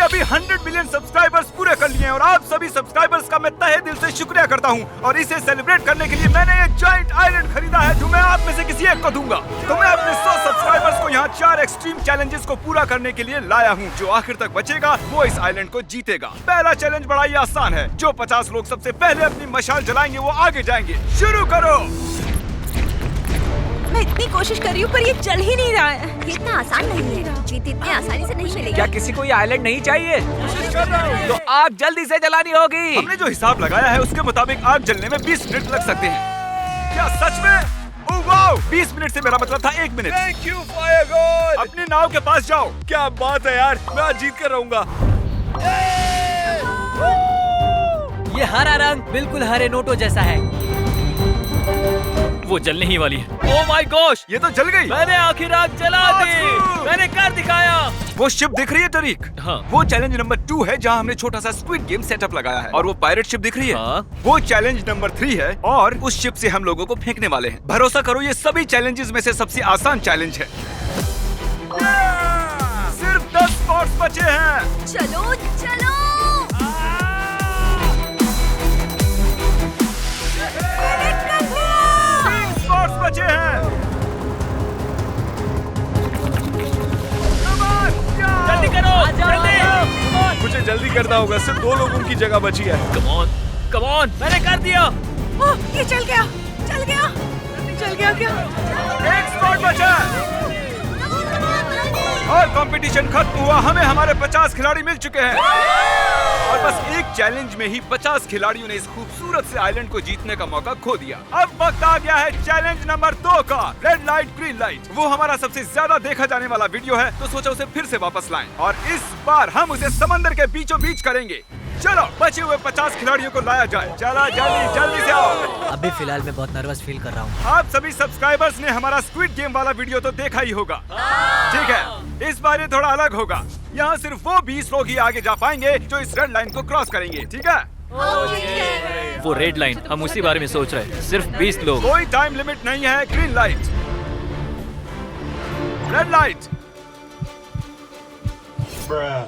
अभी 100 million subscribers पूरे कर लिए हैं और आप सभी सब्सक्राइबर्स का मैं तहे दिल से शुक्रिया करता हूं। और इसे सेलिब्रेट करने के लिए मैंने एक जॉइंट आइलैंड खरीदा है जो मैं आप में से किसी एक को दूंगा। तो मैं अपने 100 सब्सक्राइबर्स को यहाँ 4 एक्सट्रीम चैलेंजेस को पूरा करने के लिए लाया हूँ। जो आखिर तक बचेगा वो इस आइलैंड को जीतेगा। पहला चैलेंज बड़ा ही आसान है। जो 50 लोग सबसे पहले अपनी मशाल जलाएंगे वो आगे जाएंगे। शुरू करो। मैं इतनी कोशिश कर रही हूँ पर ये चल ही नहीं रहा है। ये इतना आसान नहीं है, जीत इतने आसानी से नहीं मिलेगी। क्या किसी को ये आइलैंड नहीं चाहिए? तो आग जल्दी से जलानी होगी। हमने जो हिसाब लगाया है उसके मुताबिक आग जलने में 20 मिनट लग सकते हैं। क्या सच में? Oh wow! 20 मिनट से मेरा मतलब था 1 minute. Thank you fire God. अपनी नाव के पास जाओ। क्या बात है यार, मैं आज जीत कर रहूंगा। ये हरा रंग बिल्कुल हरे नोटों जैसा है। वो जलने ही वाली है। ओह माय गॉश, ये तो जल गई। मैंने आखिर आग जला दी। मैंने कर दिखाया। वो शिप दिख रही है तरीक? हाँ। वो चैलेंज नंबर 2 है जहाँ हमने छोटा सा स्क्विड गेम सेटअप लगाया है। और वो पायरेट शिप दिख रही है? हाँ। वो चैलेंज नंबर 3 है और उस शिप से हम लोगों को फेंकने वाले हैं। भरोसा करो ये सभी चैलेंजेस में से सबसे आसान चैलेंज है। सिर्फ 10 स्पॉट्स बचे हैं। चलो चलो। 3 स्पॉट्स बचे हैं। जल्दी करो, जल्दी। मुझे जल्दी करना होगा, सिर्फ 2 लोगों की जगह बची है। कम ऑन, कम ऑन, मैंने कर दिया। ओह, ये चल गया, चल गया, चल गया क्या? 1 स्पॉट बचा है। और कंपटीशन खत्म हुआ। हमें हमारे 50 खिलाड़ी मिल चुके हैं और बस एक चैलेंज में ही 50 खिलाड़ियों ने इस खूबसूरत से आइलैंड को जीतने का मौका खो दिया। अब वक्त आ गया है चैलेंज नंबर 2 का, रेड लाइट ग्रीन लाइट। वो हमारा सबसे ज्यादा देखा जाने वाला वीडियो है, तो सोचा उसे फिर से वापस लाएं और इस बार हम उसे समंदर के बीचों बीच करेंगे। चलो बचे हुए 50 खिलाड़ियों को लाया जाए। चला जल्दी जल्दी से आओ। अभी फिलहाल मैं बहुत नर्वस फील कर रहा हूँ। आप सभी सब्सक्राइबर्स ने हमारा स्क्विड गेम वाला वीडियो तो देखा ही होगा। ठीक है, इस बार ये थोड़ा अलग होगा। यहाँ सिर्फ वो 20 लोग ही आगे जा पाएंगे जो इस रेड लाइन को क्रॉस करेंगे। ठीक है? वो रेड लाइन, हम उसी बारे में सोच रहे हैं। सिर्फ 20 लोग। कोई टाइम लिमिट नहीं है। Green light, red light.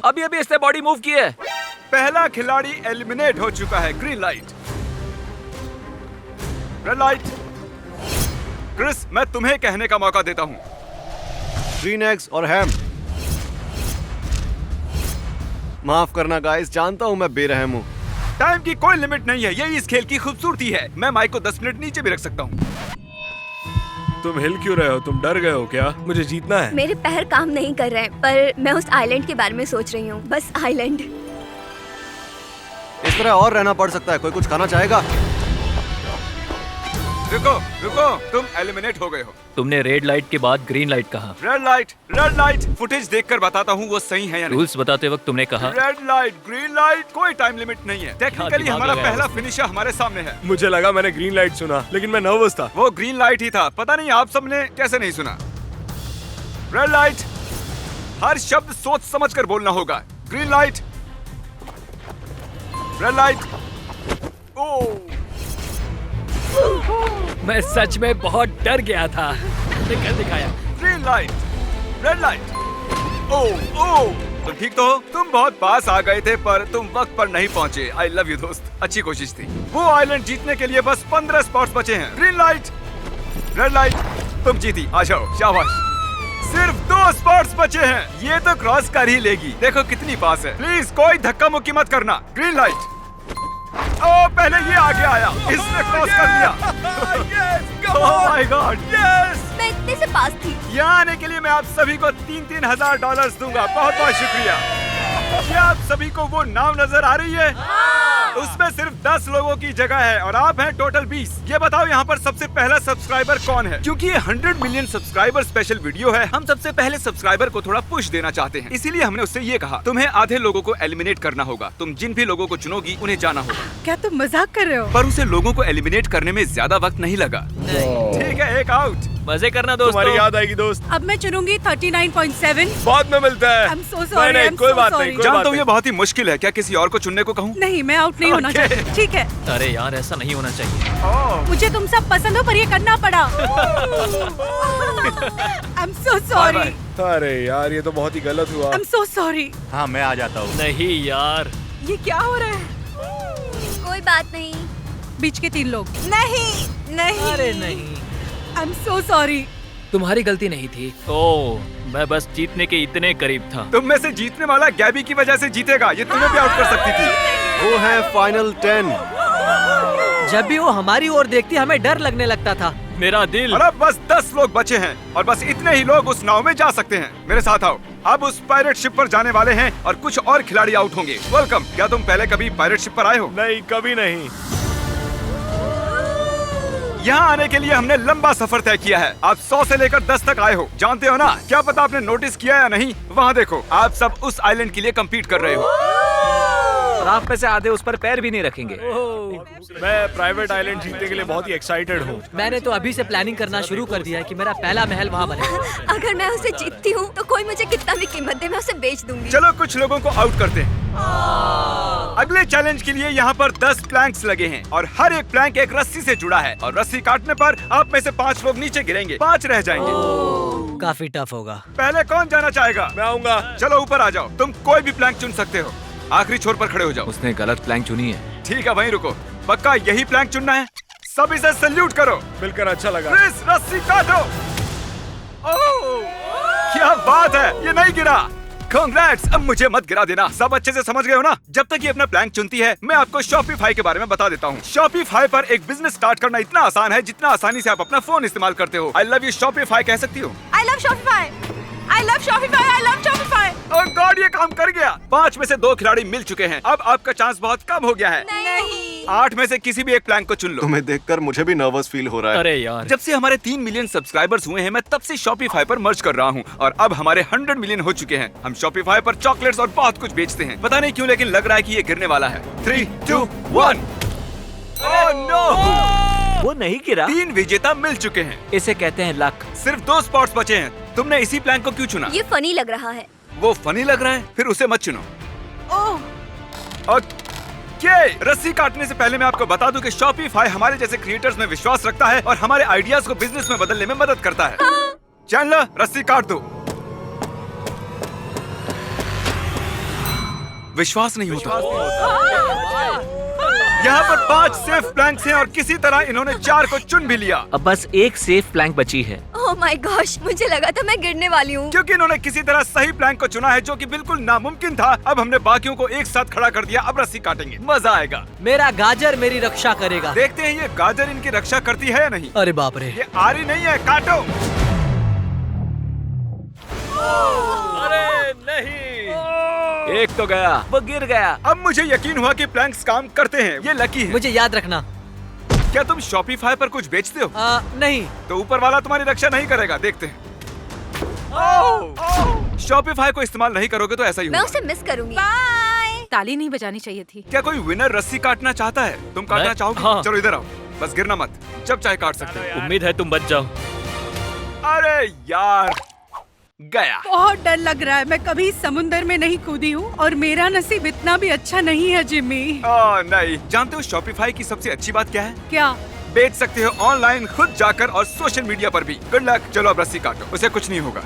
अभी अभी इसने बॉडी मूव की है। पहला खिलाड़ी एलिमिनेट हो चुका है। Green light, red light. Chris, मैं तुम्हें कहने का मौका देता हूँ। ग्रीन एग्स और हैम। माफ करना गाइस, जानता हूँ मैं बेरहम हूँ। टाइम की कोई लिमिट नहीं है, यही इस खेल की खूबसूरती है। मैं माइक को 10 मिनट नीचे भी रख सकता हूँ। तुम हिल क्यों रहे हो? तुम डर गए हो क्या? मुझे जीतना है। मेरे पैर काम नहीं कर रहे हैं, पर मैं उस आइलैंड के बारे में सोच रही हूँ। बस आइलैंड। इस तरह और रहना पड़ सकता है। कोई कुछ खाना चाहेगा? रुको रुको, तुम एलिमिनेट हो गए हो। तुमने रेड लाइट के बाद ग्रीन लाइट कहा। Red light, red light. Footage देखकर बताता हूँ वो सही है या नहीं। रूल्स बताते वक्त तुमने कहा रेड लाइट, ग्रीन लाइट, कोई टाइम लिमिट नहीं है। टेक्निकली दिमाग हमारा लगाया पहला उसने। फिनिशर हमारे सामने है। मुझे लगा मैंने ग्रीन लाइट सुना, लेकिन मैं नर्वस था। वो ग्रीन लाइट ही था। पता नहीं आप सबने कैसे नहीं सुना। रेड लाइट, हर शब्द सोच समझ कर बोलना होगा। Green light, red light. ओह, मैं सच में बहुत डर गया था। मैंने कर दिखाया। Green light, red light. ओह ओह, तुम ठीक तो हो? तुम बहुत पास आ गए थे पर तुम वक्त पर नहीं पहुंचे। आई लव यू दोस्त, अच्छी कोशिश थी। वो आइलैंड जीतने के लिए बस 15 स्पॉट्स बचे हैं। ग्रीन लाइट, रेड लाइट, तुम जीती। आ जाओ, शाबाश। सिर्फ 2 स्पॉट्स बचे हैं। ये तो क्रॉस कर ही लेगी। देखो कितनी पास है। प्लीज कोई धक्का मुक्की मत करना। Green light. ओह, पहले ये आगे आया, इसने क्रॉस कर लिया। Oh my God, yes. मैं इतने से पास थी। यहाँ आने के लिए मैं आप सभी को 3-3 हजार डॉलर दूंगा। बहुत बहुत शुक्रिया। क्या आप सभी को वो नाव नजर आ रही है? उसमें सिर्फ 10 लोगों की जगह है और आप हैं टोटल 20। ये बताओ यहाँ पर सबसे पहला सब्सक्राइबर कौन है? क्योंकि ये 100 मिलियन सब्सक्राइबर स्पेशल वीडियो है, हम सबसे पहले सब्सक्राइबर को थोड़ा पुश देना चाहते हैं। इसीलिए हमने उससे ये कहा, तुम्हें आधे लोगों को एलिमिनेट करना होगा। तुम जिन भी लोगों को चुनोगी उन्हें जाना होगा। क्या तुम मजाक कर रहे हो? पर उसे लोगों को एलिमिनेट करने में ज्यादा वक्त नहीं लगा। ठीक है, एक आउट। मजे करना तुम्हारी दोस्तों। याद आएगी दोस्त। अब मैं चुनूंगी 39.7। बाद में मिलता है। I'm so sorry, नहीं, I'm कोई so बात sorry। नहीं, कोई जानता बात हूँ ये नहीं। बहुत ही मुश्किल है, क्या किसी और को चुनने को कहूँ? नहीं, मैं आउट नहीं होना Okay। चाहती। ठीक है, अरे यार ऐसा नहीं होना चाहिए। मुझे तुम सब पसंद हो पर ये करना पड़ा। I'm so sorry। अरे यार ये तो बहुत ही गलत हुआ। I'm so sorry। हाँ मैं आ जाता हूँ। नहीं यार, ये क्या हो रहा है? कोई बात नहीं। बीच के 3 लोग। नहीं, नहीं। अरे नहीं, I'm so sorry। तुम्हारी गलती नहीं थी। ओह मैं बस जीतने के इतने करीब था। तुम में से जीतने वाला गैबी की वजह से जीतेगा, ये तुम्हें भी आउट कर सकती थी। वो है फाइनल 10। जब भी वो हमारी ओर देखती हमें डर लगने लगता था। मेरा दिल। और अब बस 10 लोग बचे हैं और बस इतने ही लोग उस नाव में जा सकते हैं। मेरे साथ आओ, अब उस पायरेट शिप पर जाने वाले हैं और कुछ और खिलाड़ी आउट होंगे। वेलकम। क्या तुम पहले कभी पायरेट शिप पर आए हो? नहीं, कभी नहीं। यहाँ आने के लिए हमने लंबा सफर तय किया है। आप 100 से लेकर 10 तक आए हो, जानते हो ना? क्या पता आपने नोटिस किया या नहीं, वहाँ देखो, आप सब उस आइलैंड के लिए कम्पीट कर रहे हो। और आप में से आधे उस पर पैर भी नहीं रखेंगे। मैं प्राइवेट आइलैंड जीतने के लिए बहुत ही एक्साइटेड हूँ। मैंने तो अभी से प्लानिंग करना शुरू कर दिया है कि मेरा पहला महल वहाँ बने। अगर मैं उसे जीतती हूँ तो कोई मुझे कितना भी कीमत दे मैं उसे बेच दूंगी। चलो कुछ लोगों को आउट करते हैं। अगले चैलेंज के लिए यहाँ पर 10 प्लैंक्स लगे हैं और हर एक प्लैंक एक रस्सी से जुड़ा है और रस्सी काटने पर आप में से 5 लोग नीचे गिरेंगे, 5 रह जाएंगे। काफी टफ होगा। पहले कौन जाना चाहेगा? मैं आऊंगा। चलो ऊपर आ जाओ, तुम कोई भी प्लैंक चुन सकते हो। आखिरी छोर पर खड़े हो जाओ। उसने गलत प्लैंक चुनी है। ठीक है, वहीं रुको। पक्का यही प्लैंक चुनना है? सब इसे सल्यूट करो। मिलकर अच्छा लगा। क्रिस, रस्सी काटो। ओह, क्या बात है, ये नहीं गिरा। Congrats! अब मुझे मत गिरा देना। सब अच्छे से समझ गए हो ना? जब तक ये अपना प्लैंक चुनती है, मैं आपको Shopify के बारे में बता देता हूँ। Shopify पर एक बिजनेस स्टार्ट करना इतना आसान है जितना आसानी से आप अपना फोन इस्तेमाल करते हो। I love you Shopify कह सकती हो। I love Shopify। I love Shopify। I love Shopify। Oh God, ये काम कर गया। 5 में से 2 खिलाड़ी मिल चुके हैं। अब आपका चांस बहुत कम हो गया है। नहीं। 8 में से किसी भी एक प्लैंक को चुन लो। तुम्हें देखकर मुझे भी नर्वस फील हो रहा है। अरे यार, जब से हमारे 3 मिलियन सब्सक्राइबर्स हुए हैं, मैं तब से Shopify पर मर्ज कर रहा हूँ और अब हमारे 100 मिलियन हो चुके हैं। हम Shopify पर चॉकलेट्स और बहुत कुछ बेचते हैं। पता नहीं क्यों, लेकिन लग रहा है कि ये गिरने वाला है। 3, 2, 1। Oh no! वो नहीं गिरा। 3 विजेता मिल चुके हैं। इसे कहते हैं लक। सिर्फ 2 स्पॉट्स बचे हैं। तुमने इसी प्लैंक को क्यों चुना? ये फनी लग रहा है। वो फनी लग रहा है, फिर उसे मत चुनो। ओह, ओके, रस्सी काटने से पहले मैं आपको बता दूं कि Shopify हमारे जैसे क्रिएटर्स में विश्वास रखता है और हमारे आइडियाज को बिजनेस में बदलने में मदद करता है। चैनलर, रस्सी काट दो। विश्वास नहीं होता। यहाँ पर 5 सेफ प्लैंक्स हैं और किसी तरह इन्होंने 4 को चुन भी लिया। अब बस एक सेफ प्लैंक बची है। ओह माय गॉश, मुझे लगा था मैं गिरने वाली हूँ। क्योंकि इन्होंने किसी तरह सही प्लैंक को चुना है जो कि बिल्कुल नामुमकिन था। अब हमने बाकियों को एक साथ खड़ा कर दिया। अब रस्सी काटेंगे, मजा आएगा। मेरा गाजर मेरी रक्षा करेगा। देखते हैं ये गाजर इनकी रक्षा करती है या नहीं। अरे बाप रे। ये आरी नहीं है, काटो। अरे नहीं। एक तो गया, वो गिर गया। अब मुझे यकीन हुआ कि प्लैंक्स काम करते हैं। ये लकी है। मुझे याद रखना। क्या तुम Shopify पर कुछ बेचते हो? नहीं। तो ऊपर वाला तुम्हारी रक्षा नहीं करेगा, देखते हैं। Shopify को इस्तेमाल नहीं करोगे तो ऐसा ही मैं होगा। उसे मिस करूंगी। बाय। ताली नहीं बजानी चाहिए थी। क्या कोई विनर रस्सी काटना चाहता है? तुम काटना मैं? चाहोगे? हाँ। चलो इधर आओ, बस गिरना मत, जब चाहे काट सकते हो। उम्मीद है तुम बच जाओ। अरे यार, गया। बहुत डर लग रहा है। मैं कभी समुंदर में नहीं कूदी हूँ और मेरा नसीब इतना भी अच्छा नहीं है जिम्मी। नहीं, जानते हो Shopify की सबसे अच्छी बात क्या है? क्या? बेच सकते हो ऑनलाइन, खुद जाकर और सोशल मीडिया पर भी। Good luck. चलो अब रस्सी काटो, उसे कुछ नहीं होगा।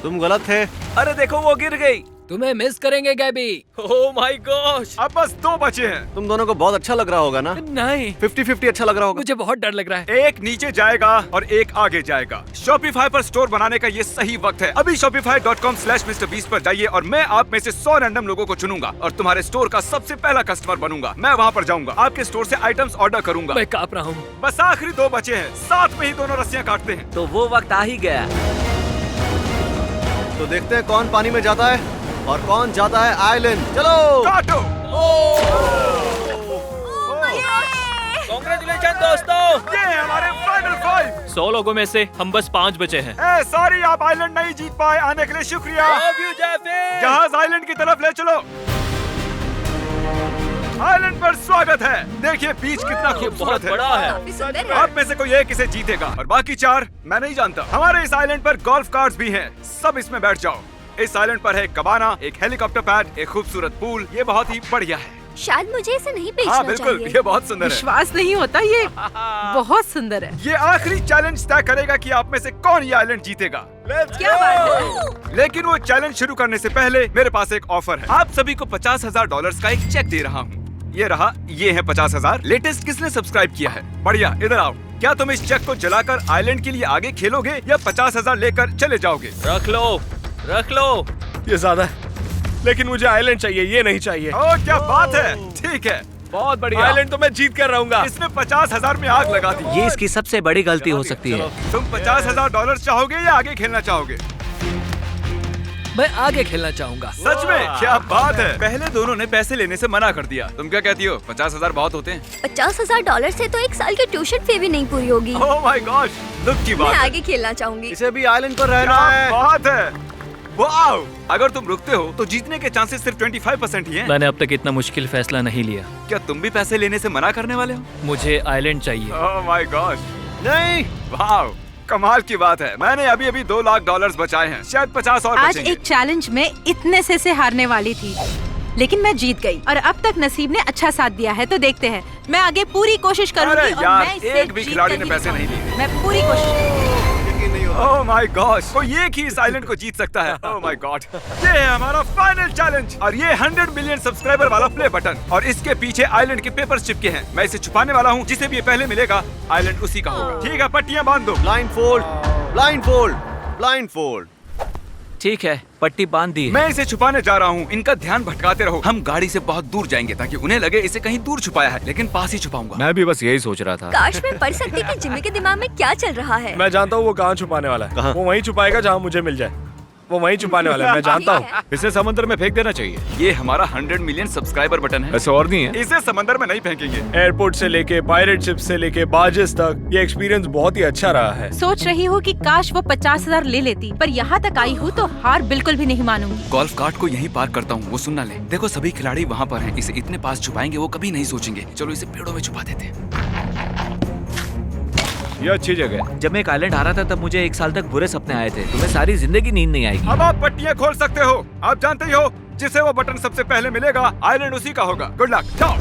तुम गलत थे। अरे देखो वो गिर गई। तुम्हें मिस करेंगे गैबी। Oh my gosh. अब बस 2 बचे हैं। तुम दोनों को बहुत अच्छा लग रहा होगा ना? नहीं, 50-50 अच्छा लग रहा होगा। मुझे बहुत डर लग रहा है। एक नीचे जाएगा और एक आगे जाएगा। Shopify पर स्टोर बनाने का ये सही वक्त है। अभी shopify.com/MrBeast पर जाइए और मैं आप में से 100 रैंडम लोगों को चुनूंगा और तुम्हारे स्टोर का सबसे पहला कस्टमर बनूंगा। मैं वहाँ पर जाऊंगा, आपके स्टोर से आइटम्स ऑर्डर करूंगा। मैं कांप रहा हूँ। बस आखिरी 2 बचे हैं, साथ में ही दोनों रस्सियाँ काटते हैं। तो वो वक्त आ ही गया। तो देखते हैं कौन पानी में जाता है और कौन जाता है आइलैंड। चलो काटो। कांग्रेचुलेशन दोस्तों। ये है हमारे फाइनल 5। 100 लोगों में से हम बस 5 बचे हैं। सॉरी, आप आइलैंड नहीं जीत पाए। आने के लिए शुक्रिया। Love you, Jeffy। जहाज आइलैंड की तरफ ले चलो। आइलैंड पर स्वागत है। देखिए बीच कितना खूबसूरत है। बड़ा है। काफी सुंदर है। आप में से कोई एक इसे जीतेगा और बाकी 4 मैं नहीं जानता। हमारे इस आइलैंड पर गोल्फ कार्ट्स भी हैं। सब इसमें बैठ जाओ। इस आइलैंड पर है एक कबाना, एक हेलीकॉप्टर पैड, एक खूबसूरत पूल। ये बहुत ही बढ़िया है। शायद मुझे इसे नहीं बेचना हाँ बिल्कुल, चाहिए। ये बहुत सुंदर है। विश्वास नहीं होता, ये बहुत सुंदर है। ये आखिरी चैलेंज तय करेगा कि आप में से कौन ये आइलैंड जीतेगा। क्या बात है? लेकिन वो चैलेंज शुरू करने से पहले मेरे पास एक ऑफर है। आप सभी को $50,000 का एक चेक दे रहा हूँ। ये रहा, ये है 50,000। लेटेस्ट किसने सब्सक्राइब किया है? बढ़िया, इधर आओ। क्या तुम इस चेक को जलाकर आइलैंड के लिए आगे खेलोगे या 50,000 लेकर चले जाओगे? रख लो, रख लो। ये ज्यादा है, लेकिन मुझे आइलैंड चाहिए, ये नहीं चाहिए। ओ क्या बात है, ठीक है। बहुत बढ़िया। आइलैंड तो मैं जीत कर रहूंगा। इसने 50,000 में आग लगा दी। ये इसकी सबसे बड़ी गलती हो सकती है। तुम $50,000 चाहोगे या आगे खेलना चाहोगे? मैं आगे खेलना चाहूंगा। सच में? क्या बात है। पहले दोनों ने पैसे लेने से मना कर दिया। तुम क्या कहती हो? 50,000 बहुत होते हैं। $50,000 से तो एक साल की ट्यूशन फी भी नहीं पूरी होगी। ओह माय गॉड, दुख की मैं बात है। आगे खेलना चाहूंगी। इसे भी आइलैंड पर रहना क्या है। बात है। वाओ! अगर तुम रुकते हो तो जीतने के चांसेस सिर्फ 25% ही हैं। मैंने अब तक इतना मुश्किल फैसला नहीं लिया। क्या तुम भी पैसे लेने से मना करने वाले हो? मुझे आइलैंड चाहिए। ओह माय गॉड, नहीं, वाओ, कमाल की बात है। मैंने अभी $2 लाख बचाए हैं, शायद 50 और आज बचेंगे। एक चैलेंज में इतने से हारने वाली थी, लेकिन मैं जीत गई और अब तक नसीब ने अच्छा साथ दिया है। तो देखते हैं, मैं आगे पूरी कोशिश करूंगी अरे और यार, मैं इससे एक भी जीत खिलाड़ी कर ने ही पैसे नहीं दिखाऊंगी। लिए। मैं पूरी कोशिश। यकीन नहीं होता। ओह माय गॉड, कोई एक ही इस आइलैंड को जीत सकता है। ओह माय गॉड, ये है हमारा फाइनल चैलेंज और ये 100 मिलियन सब्सक्राइबर वाला प्ले बटन और इसके पीछे आइलैंड के पेपर्स चिपके हैं। मैं इसे छुपाने वाला हूँ। जिसे भी ये पहले मिलेगा, आइलैंड उसी का होगा। ठीक है, पट्टियां बांध दो। Blind fold, blind fold, blind fold. ठीक है, पट्टी बांध दी है। मैं इसे छुपाने जा रहा हूँ। इनका ध्यान भटकाते रहो। हम गाड़ी से बहुत दूर जाएंगे ताकि उन्हें लगे इसे कहीं दूर छुपाया है, लेकिन पास ही छुपाऊंगा। मैं भी बस यही सोच रहा था। काश मैं पढ़ सकती कि जिमी के दिमाग में क्या चल रहा है। मैं जानता हूँ वो कहाँ छुपाने वाला है। कहाँ? वो वहीं छुपाएगा जहाँ मुझे मिल जाए। वो वहीं छुपाने वाला है, मैं जानता ठीक हूँ। है। इसे समुद्र में फेंक देना चाहिए। ये हमारा 100 मिलियन सब्सक्राइबर बटन है। ऐसे और नहीं है। इसे समंदर में नहीं फेंकेंगे। एयरपोर्ट से लेके पायरेट शिप से लेके बार्जेस तक ये एक्सपीरियंस बहुत ही अच्छा रहा है। सोच रही हूँ कि काश वो 50,000 ले लेती, पर यहाँ तक आई हूँ तो हार बिल्कुल भी नहीं मानूंगी। गोल्फ कार्ट को यहीं पार्क करता हूँ, वो सुनना ले। देखो सभी खिलाड़ी वहाँ पर हैं। इसे इतने पास छुपाएंगे वो कभी नहीं सोचेंगे। चलो इसे पेड़ों में छुपा देते हैं। ये अच्छी जगह है। जब मैं एक आइलैंड आ रहा था तब मुझे 1 साल तक बुरे सपने आए थे। तुम्हें सारी जिंदगी नींद नहीं आएगी। अब आप पट्टियां खोल सकते हो। आप जानते ही हो, जिसे वो बटन सबसे पहले मिलेगा, आइलैंड उसी का होगा। गुड लक, जाओ।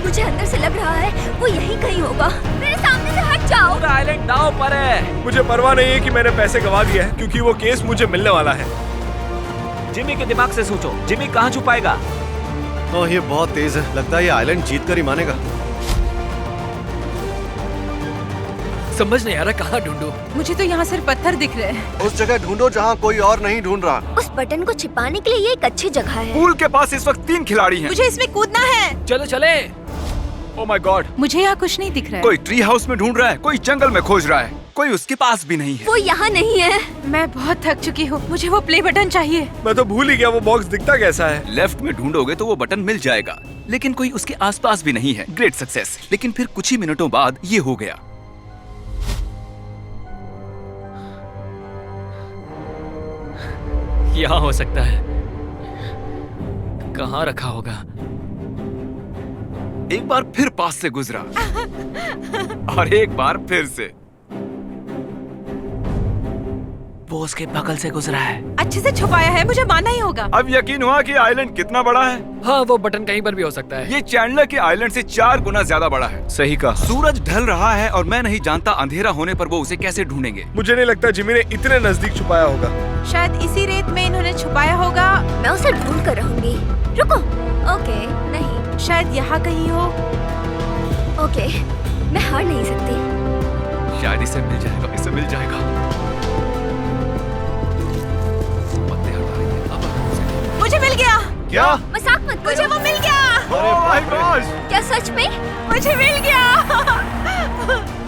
मुझे अंदर से लग रहा है वो यहीं कहीं होगा। मेरे सामने से हट जाओ। पूरा आइलैंड दांव पर है। मुझे परवाह नहीं है कि मैंने पैसे गवा दिए हैं, क्योंकि वो केस मुझे मिलने वाला है। जिमी के दिमाग से सोचो, जिमी कहाँ छुपाएगा? ओह, ये बहुत तेज है। लगता है ये आइलैंड जीत कर ही मानेगा। समझ नहीं आ रहा कहाँ ढूंढूं। मुझे तो यहाँ सिर्फ पत्थर दिख रहे हैं। उस जगह ढूंढो जहाँ कोई और नहीं ढूंढ रहा। उस बटन को छिपाने के लिए ये एक अच्छी जगह है। पूल के पास इस वक्त 3 खिलाड़ी हैं। मुझे इसमें कूदना है। चलो चले। ओह माय गॉड, मुझे यहाँ कुछ नहीं दिख रहा है। कोई ट्री हाउस में ढूंढ रहा है, कोई जंगल में खोज रहा है, कोई उसके पास भी नहीं है। वो यहाँ नहीं है। मैं बहुत थक चुकी हूँ, मुझे वो प्ले बटन चाहिए। मैं तो भूल ही गया वो बॉक्स दिखता कैसा है। लेफ्ट में ढूंढोगे तो वो बटन मिल जाएगा, लेकिन कोई उसके आसपास भी नहीं है। Great success. लेकिन फिर कुछ ही मिनटों बाद ये हो गया। यहाँ हो सकता है। कहाँ रखा होगा? एक बार फिर पास से गुजरा और एक बार फिर से। वो उसके बगल से गुजरा है। अच्छे से छुपाया है, मुझे मानना ही होगा। अब यकीन हुआ कि आइलैंड कितना बड़ा है। हाँ, वो बटन कहीं पर भी हो सकता है। ये चैंडलर के आइलैंड से 4 गुना ज्यादा बड़ा है। सही कहा। सूरज ढल रहा है और मैं नहीं जानता अंधेरा होने पर वो उसे कैसे ढूंढेंगे। मुझे नहीं लगता जिमी ने इतने नजदीक छुपाया होगा। शायद इसी रेत में इन्होंने छुपाया होगा। मैं उसे ढूंढ कर रहूंगी। रुको। ओके, नहीं। शायद यहाँ कहीं हो। ओके, मैं हार नहीं सकती। शायद इसे मिल जाएगा, इसे मिल जाएगा। पत्ते हटा रही है, अब आराम से। मुझे मिल गया। क्या? मजाक मत करो। मुझे वो मिल गया। Oh my gosh! क्या सच में? मुझे मिल गया।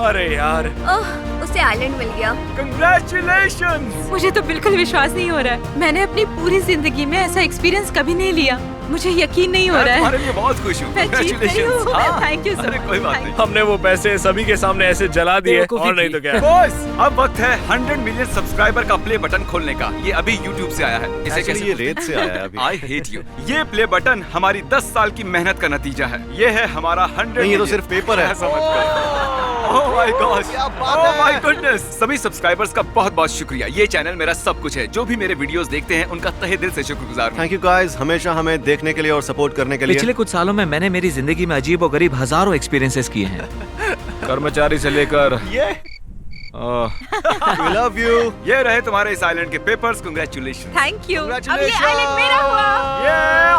अरे यार, ओह, उसे आइलैंड मिल गया। कंग्रेचुलेशंस। मुझे तो बिल्कुल विश्वास नहीं हो रहा है। मैंने अपनी पूरी जिंदगी में ऐसा एक्सपीरियंस कभी नहीं लिया। मुझे यकीन नहीं हो मैं रहा तुम्हारे है। लिए बहुत खुश हूँ। मैं जीत गई हूँ। हाँ। थैंक यू सो अरे कोई बात नहीं। हमने वो पैसे सभी के सामने ऐसे जला दिए बेवकूफी और नहीं की। तो क्या। बॉस, अब वक्त है 100 मिलियन सब्सक्राइबर का प्ले बटन खोलने का। ये अभी YouTube से आया है। इसे Actually, कैसे ये रेत से आया है अभी। I hate you. ये प्ले बटन हमारी 10 साल की मेहनत का नतीजा है। ये है हमारा 100 नहीं, ये तो million। सिर्फ पेपर है। ऐसा मत करो। Oh my gosh! क्या बात Oh है। my goodness! सभी सब्सक्राइबर्स का बहुत बहुत शुक्रिया। ये चैनल मेरा सब कुछ है। जो भी मेरे वीडियोस देखते हैं उनका तहे दिल से शुक्रगुजार हूँ। थैंक यू गाइस, हमेशा हमें देखने के लिए और सपोर्ट करने के लिए। पिछले कुछ सालों में मैंने मेरी जिंदगी में अजीब और गरीब हजारों एक्सपीरियंसेस किए हैं। कर्मचारी से लेकर ये We love you. ये रहे तुम्हारे इस आइलैंड के पेपर्स। कंग्रेचुलेशन। Thank you. अब ये Congratulations! आइलैंड मेरा हुआ। ये